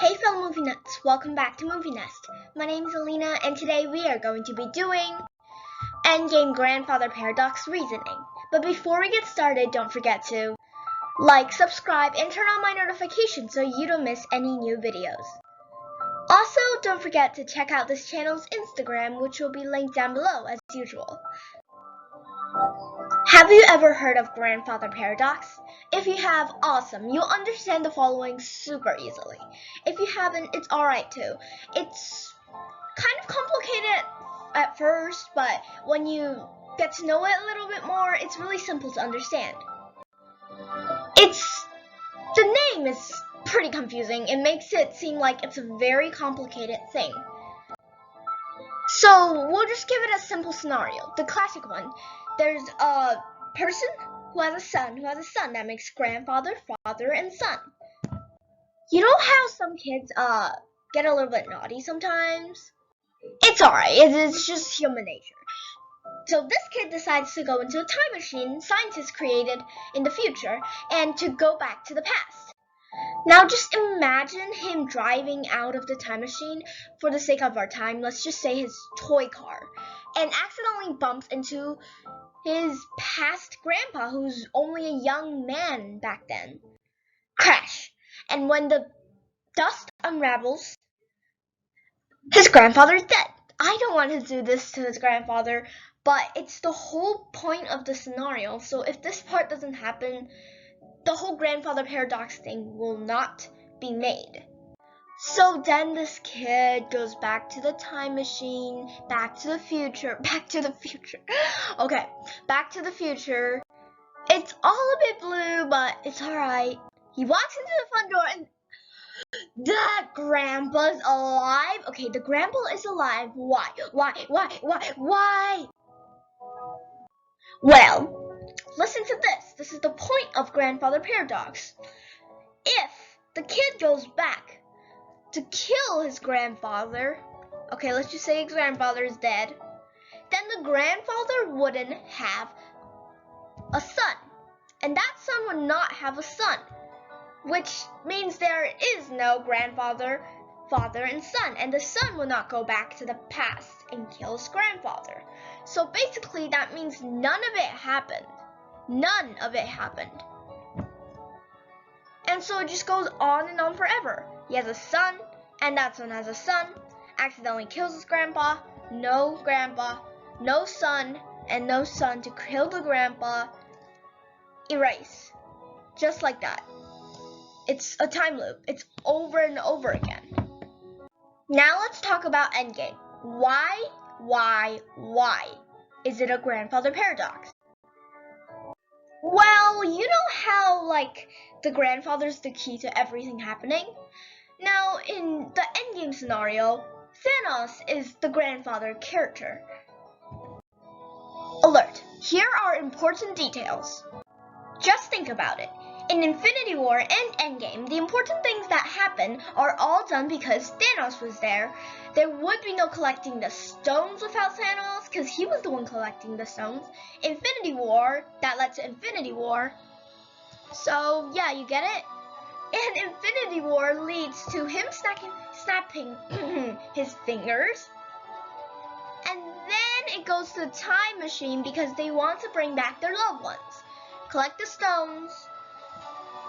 Hey fellow movie nuts, welcome back to Movie Nest. My name is Alina and today we are going to be doing Endgame Grandfather Paradox Reasoning. But before we get started, don't forget to like, subscribe, and turn on my notifications so you don't miss any new videos. Also, don't forget to check out this channel's Instagram, which will be linked down below as usual. Have you ever heard of Grandfather Paradox? If you have, awesome. You'll understand the following super easily. If you haven't, it's alright too. It's kind of complicated at first, but when you get to know it a little bit more, it's really simple to understand. The name is pretty confusing. It makes it seem like it's a very complicated thing. So we'll just give it a simple scenario, the classic one. There's a person who has a son that makes grandfather, father, and son. You know how some kids get a little bit naughty sometimes? It's alright, it's just human nature. So this kid decides to go into a time machine scientists created in the future and to go back to the past. Now just imagine him driving out of the time machine, for the sake of our time, let's just say his toy car, and accidentally bumps into his past grandpa, who's only a young man back then. Crash. And when the dust unravels, his grandfather's dead. I don't want to do this to his grandfather, but it's the whole point of the scenario. So if this part doesn't happen, the whole grandfather paradox thing will not be made. So then this kid goes back to the time machine, back to the future. Okay, back to the future. It's all a bit blue, but it's alright. He walks into the front door and that grandpa's alive. Okay, the grandpa is alive. Why? Well, listen to this. This is the point of grandfather paradox. If the kid goes back to kill his grandfather, okay, let's just say his grandfather is dead, then the grandfather wouldn't have a son. And that son would not have a son, which means there is no grandfather, father, and son, and the son will not go back to the past and kill his grandfather. So basically that means none of it happened. None of it happened. And so it just goes on and on forever. He has a son, and that son has a son, accidentally kills his grandpa, no son, and no son to kill the grandpa. Erase. Just like that. It's a time loop. It's over and over again. Now let's talk about Endgame. Why is it a grandfather paradox? Well, you know how, the grandfather's the key to everything happening? Now, in the Endgame scenario, Thanos is the grandfather character. Alert! Here are important details. Just think about it. In Infinity War and Endgame, the important things that happen are all done because Thanos was there. There would be no collecting the stones without Thanos, because he was the one collecting the stones. Infinity War, that led to Infinity War. So, yeah, you get it? And Infinity War leads to him snapping his fingers. And then it goes to the time machine because they want to bring back their loved ones. Collect the stones.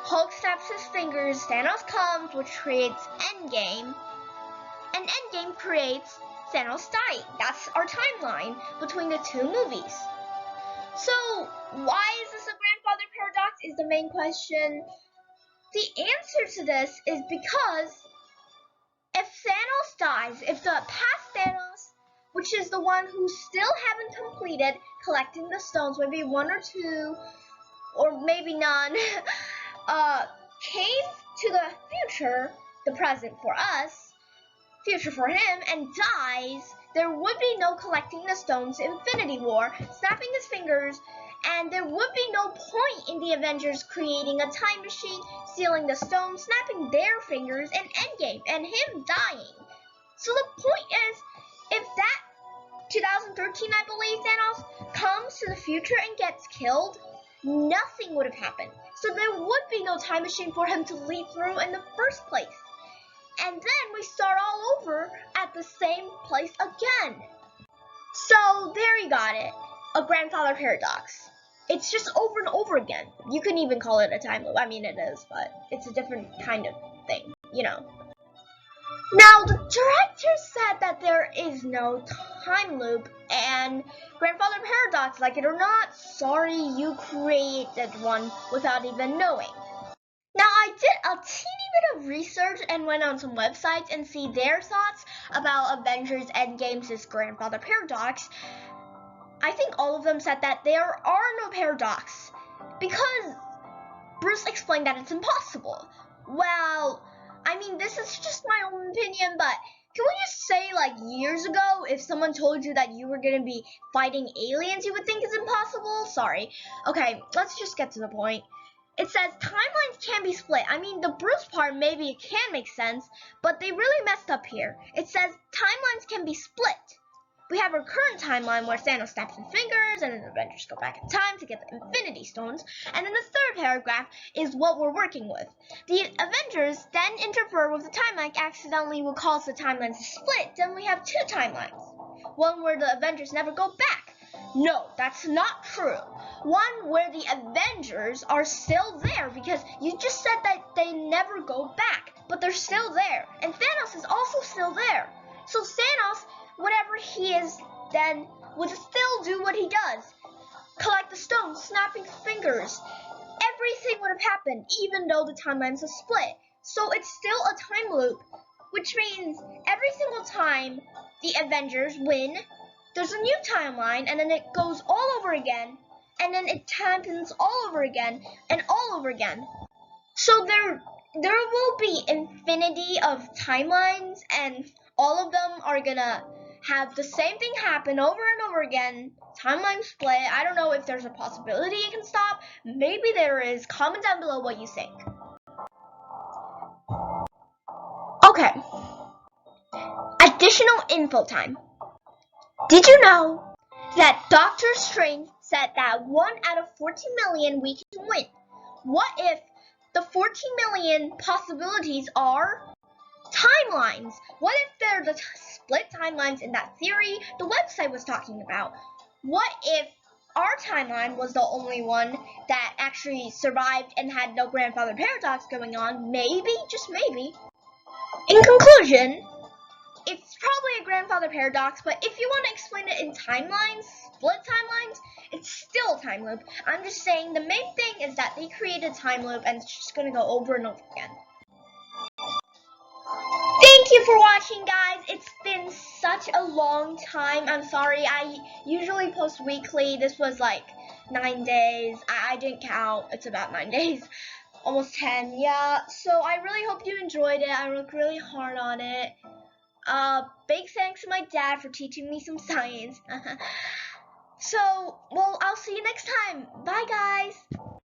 Hulk snaps his fingers, Thanos comes, which creates Endgame. And Endgame creates Thanos dying. That's our timeline between the two movies. So, why is this a grandfather paradox is the main question. The answer to this is because if Thanos dies, if the past Thanos, which is the one who still haven't completed collecting the stones, maybe one or two, or maybe none, came to the future, the present for us, future for him, and dies, there would be no collecting the stones, Infinity War, snapping his fingers, and there would be no point in the Avengers creating a time machine, stealing the stones, snapping their fingers, and Endgame, and him dying. So the point is, if that 2013, I believe, Thanos comes to the future and gets killed, nothing would have happened. So there would be no time machine for him to lead through in the first place. at the same place again. So there you got it, a grandfather paradox. It's just over and over again. You can even call it a time loop. I mean, it is, but it's a different kind of thing, you know. Now, the director said that there is no time loop, and grandfather paradox, like it or not, sorry, you created one without even knowing. Now, I did a teeny bit of research and went on some websites and see their thoughts about Avengers Endgame's grandfather paradox. I think all of them said that there are no paradox because Bruce explained that it's impossible. Well, I mean, this is just my own opinion, but can we just say, like, years ago, if someone told you that you were going to be fighting aliens, you would think it's impossible? Sorry. Okay, let's just get to the point. It says timelines can be split. I mean, the Bruce part, maybe it can make sense, but they really messed up here. It says timelines can be split. We have our current timeline where Thanos snaps his fingers and then the Avengers go back in time to get the Infinity Stones. And then the third paragraph is what we're working with. The Avengers then interfere with the timeline, accidentally will cause the timelines to split. Then we have two timelines. One where the Avengers never go back. No, that's not true. One where the Avengers are still there because you just said that they never go back, but they're still there. And Thanos is also still there. So Thanos, whatever he is, then would still do what he does. Collect the stones, snapping fingers. Everything would have happened even though the timelines are split. So it's still a time loop, which means every single time the Avengers win, there's a new timeline and then it goes all over again. And then it happens all over again and all over again. So there will be infinity of timelines and all of them are gonna have the same thing happen over and over again. Timeline split. I don't know if there's a possibility it can stop. Maybe there is. Comment down below what you think. Okay. Additional info time. Did you know that Doctor Strange said that 1 out of 14 million we can win? What if the 14 million possibilities are timelines? What if they're the split timelines in that theory the website was talking about? What if our timeline was the only one that actually survived and had no grandfather paradox going on? Maybe, just maybe. In conclusion, it's probably a grandfather paradox, but if you want to explain it in timelines, split timelines, it's still a time loop. I'm just saying the main thing is that they created a time loop and it's just going to go over and over again. Thank you for watching, guys. It's been such a long time. I'm sorry. I usually post weekly. This was like 9 days. I didn't count. It's about 9 days. Almost 10. Yeah. So I really hope you enjoyed it. I worked really hard on it. Big thanks to my dad for teaching me some science. So, well, I'll see you next time. Bye, guys.